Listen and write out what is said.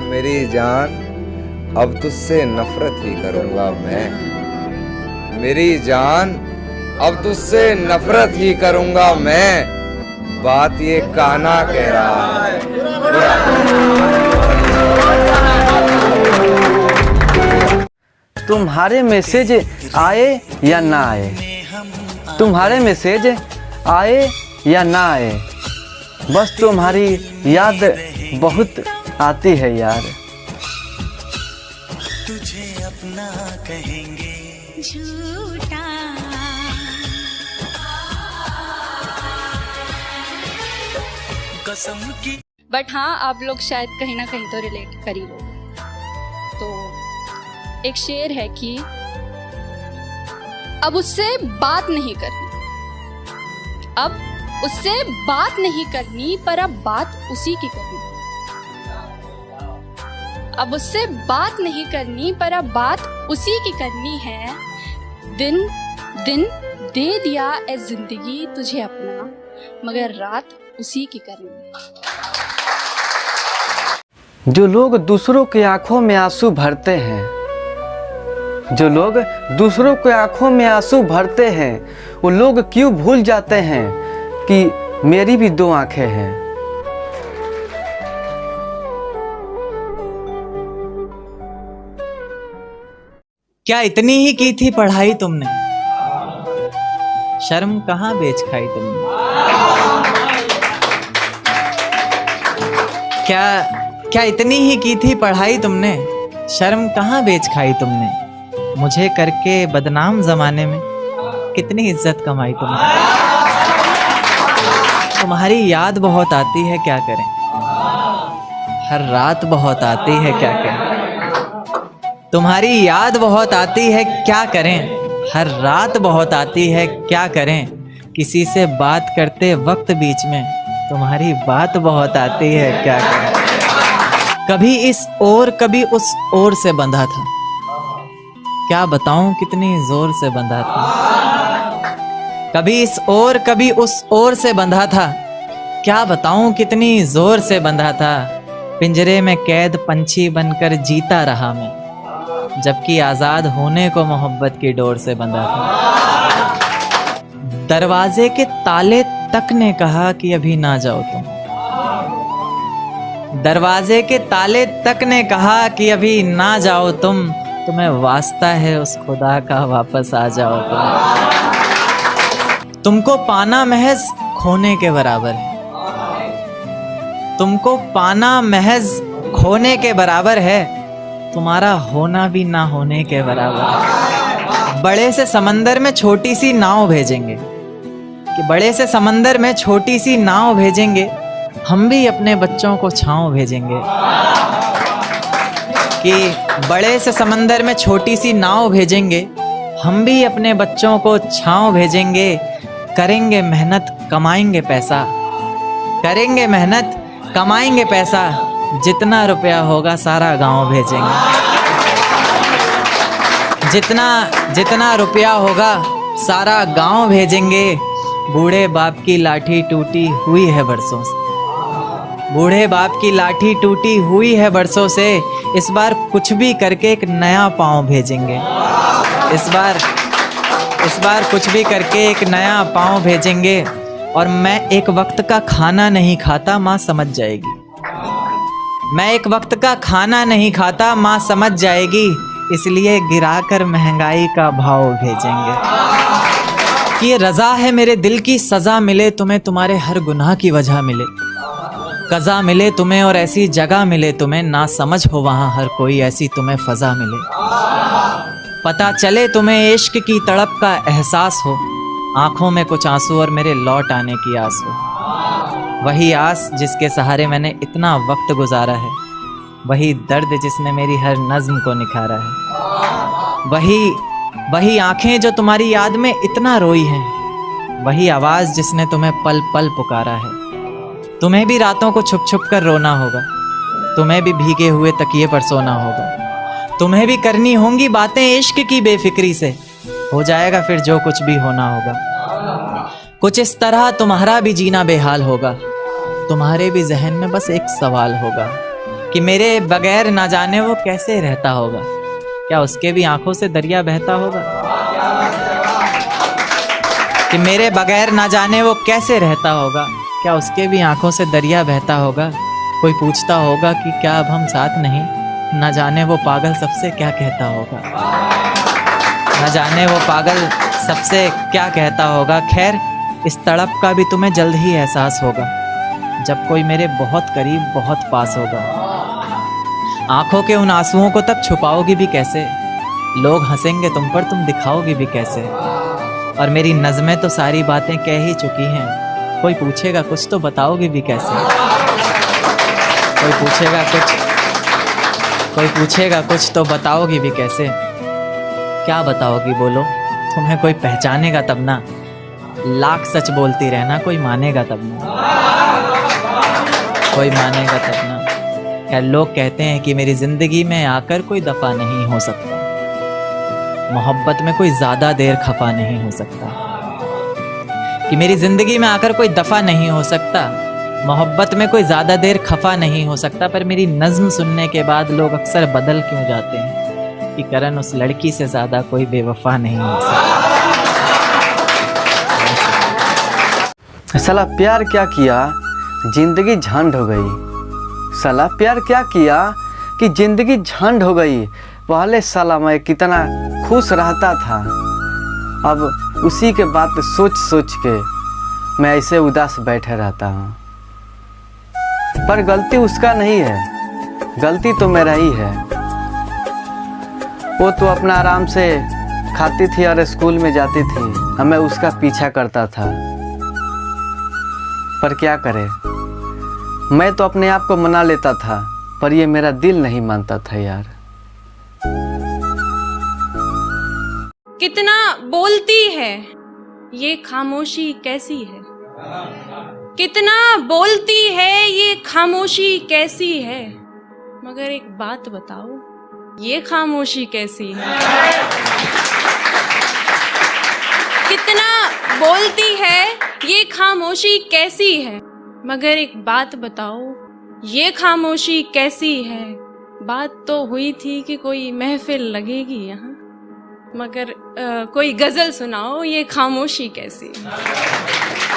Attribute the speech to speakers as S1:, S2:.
S1: मेरी जान, अब तुझसे नफरत ही करूंगा मैं। मेरी जान, अब तुझसे नफरत ही करूंगा मैं। बात ये कान्हा कह रहा है।
S2: तुम्हारे मैसेज आए या ना आए, तुम्हारे मैसेज आए या ना आए, बस तुम्हारी याद बहुत आती है यार।
S3: तुझे अपना कहेंगे
S4: झूठा
S3: कसम की।
S5: बट हाँ, आप लोग शायद कहीं ना कहीं तो रिलेट कर ही लोगे। तो एक शेर है कि अब उससे बात नहीं करनी, अब उससे बात नहीं करनी, पर अब बात उसी की करनी। अब उससे बात नहीं करनी, पर अब बात उसी की करनी है। दिन दिन दे दिया ए जिंदगी तुझे अपना, मगर रात उसी की करनी है।
S2: जो लोग दूसरों की आंखों में आंसू भरते हैं, जो लोग दूसरों की आंखों में आंसू भरते हैं, वो लोग क्यों भूल जाते हैं कि मेरी भी दो आंखें हैं।
S6: क्या इतनी ही की थी पढ़ाई तुमने, शर्म कहाँ बेच खाई तुमने। क्या इतनी ही की थी पढ़ाई तुमने, शर्म कहाँ बेच खाई तुमने। मुझे करके बदनाम जमाने में कितनी इज्जत कमाई तुमने। तुम्हारी याद बहुत आती है क्या करें, हर रात बहुत आती है क्या करें। तुम्हारी याद बहुत आती है क्या करें, हर रात बहुत आती है क्या करें। किसी से बात करते वक्त बीच में तुम्हारी बात बहुत आती है क्या करें। कभी इस ओर कभी उस ओर से बंधा था, क्या बताऊं कितनी जोर से बंधा था। कभी इस ओर कभी उस ओर से बंधा था, क्या बताऊं कितनी जोर से बंधा था। पिंजरे में कैद पंछी बनकर जीता रहा मैं, जबकि आजाद होने को मोहब्बत की डोर से बंधा था। दरवाजे के ताले तक ने कहा कि अभी ना जाओ तुम, दरवाजे के ताले तक ने कहा कि अभी ना जाओ तुम। तुम्हें वास्ता है उस खुदा का वापस आ जाओ तुम। तुमको पाना महज खोने के बराबर है, तुमको पाना महज खोने के बराबर है, तुम्हारा होना भी ना होने के बराबर। बड़े से समंदर में छोटी सी नाव भेजेंगे, कि बड़े से समंदर में छोटी सी नाव भेजेंगे, हम भी अपने बच्चों को छांव भेजेंगे। कि बड़े से समंदर में छोटी सी नाव भेजेंगे, हम भी अपने बच्चों को छांव भेजेंगे। करेंगे मेहनत कमाएंगे पैसा, करेंगे मेहनत कमाएंगे पैसा, जितना रुपया होगा सारा गांव भेजेंगे। जितना रुपया होगा सारा गांव भेजेंगे। बूढ़े बाप की लाठी टूटी हुई है बरसों से, बूढ़े बाप की लाठी टूटी हुई है बरसों से। इस बार कुछ भी करके एक नया पाँव भेजेंगे, इस बार कुछ भी करके एक नया पाँव भेजेंगे। और मैं एक वक्त का खाना नहीं खाता, माँ समझ जाएगी। मैं एक वक्त का खाना नहीं खाता, माँ समझ जाएगी। इसलिए गिराकर महंगाई का भाव भेजेंगे। कि ये रजा है मेरे दिल की, सजा मिले तुम्हें तुम्हारे हर गुनाह की वजह मिले, कज़ा मिले तुम्हें और ऐसी जगह मिले तुम्हें, ना समझ हो वहाँ हर कोई ऐसी तुम्हें फ़ज़ा मिले। पता चले तुम्हें इश्क की तड़प का एहसास हो, आँखों में कुछ आंसू और मेरे लौट आने की आस हो। वही आस जिसके सहारे मैंने इतना वक्त गुजारा है, वही दर्द जिसने मेरी हर नज़्म को निखारा है। वही आँखें जो तुम्हारी याद में इतना रोई हैं, वही आवाज़ जिसने तुम्हें पल पल पुकारा है। तुम्हें भी रातों को छुप छुप कर रोना होगा, तुम्हें भी भीगे हुए तकिए पर सोना होगा, तुम्हें भी करनी होंगी बातें इश्क की बेफिक्री से, हो जाएगा फिर जो कुछ भी होना होगा। कुछ इस तरह तुम्हारा भी जीना बेहाल होगा, तुम्हारे भी जहन में बस एक सवाल होगा, कि मेरे बगैर ना जाने वो कैसे रहता होगा, क्या उसके भी आंखों से दरिया बहता होगा। कि मेरे बगैर ना जाने वो कैसे रहता होगा, क्या उसके भी आंखों से दरिया बहता होगा। कोई पूछता होगा कि क्या अब हम साथ नहीं, ना जाने वो पागल सबसे क्या कहता होगा, ना जाने वो पागल सबसे क्या कहता होगा। खैर इस तड़प का भी तुम्हें जल्द ही एहसास होगा, जब कोई मेरे बहुत करीब बहुत पास होगा। आंखों के उन आंसुओं को तब छुपाओगी भी कैसे, लोग हंसेंगे तुम पर, तुम दिखाओगी भी कैसे। और मेरी नज़में तो सारी बातें कह ही चुकी हैं, कोई पूछेगा कुछ तो बताओगी भी कैसे। कोई पूछेगा कुछ तो बताओगी भी कैसे। क्या बताओगी बोलो, तुम्हें कोई पहचानेगा तब ना, लाख सच बोलती रहना कोई मानेगा तब ना, कोई मानेगा तब ना। खैर लोग कहते हैं कि मेरी जिंदगी में आकर कोई दफा नहीं हो सकता, मोहब्बत में कोई ज्यादा देर खफा नहीं हो सकता। कि मेरी जिंदगी में आकर कोई दफा नहीं हो सकता, मोहब्बत में कोई ज्यादा देर खफा नहीं हो सकता। पर मेरी नज्म सुनने के बाद लोग अक्सर बदल क्यों जाते हैं, कि करण उस लड़की से ज्यादा कोई बेवफा नहीं हो सकता।
S2: साला प्यार क्या किया, जिंदगी झंड हो गई। साला प्यार क्या किया कि जिंदगी झंड हो गई। पहले साला मैं कितना खुश रहता था, अब उसी के बात सोच सोच के मैं ऐसे उदास बैठे रहता हूँ। पर गलती उसका नहीं है, गलती तो मेरा ही है। वो तो अपना आराम से खाती थी और स्कूल में जाती थी, मैं उसका पीछा करता था। पर क्या करे, मैं तो अपने आप को मना लेता था, पर ये मेरा दिल नहीं मानता था यार।
S7: कितना बोलती है ये खामोशी कैसी है, कितना बोलती है ये खामोशी कैसी है, मगर एक बात बताओ ये खामोशी कैसी है। कितना बोलती है ये खामोशी कैसी है, मगर एक बात बताओ ये खामोशी कैसी है। बात तो हुई थी कि कोई महफिल लगेगी यहाँ, मगर कोई गजल सुनाओ ये खामोशी कैसी है।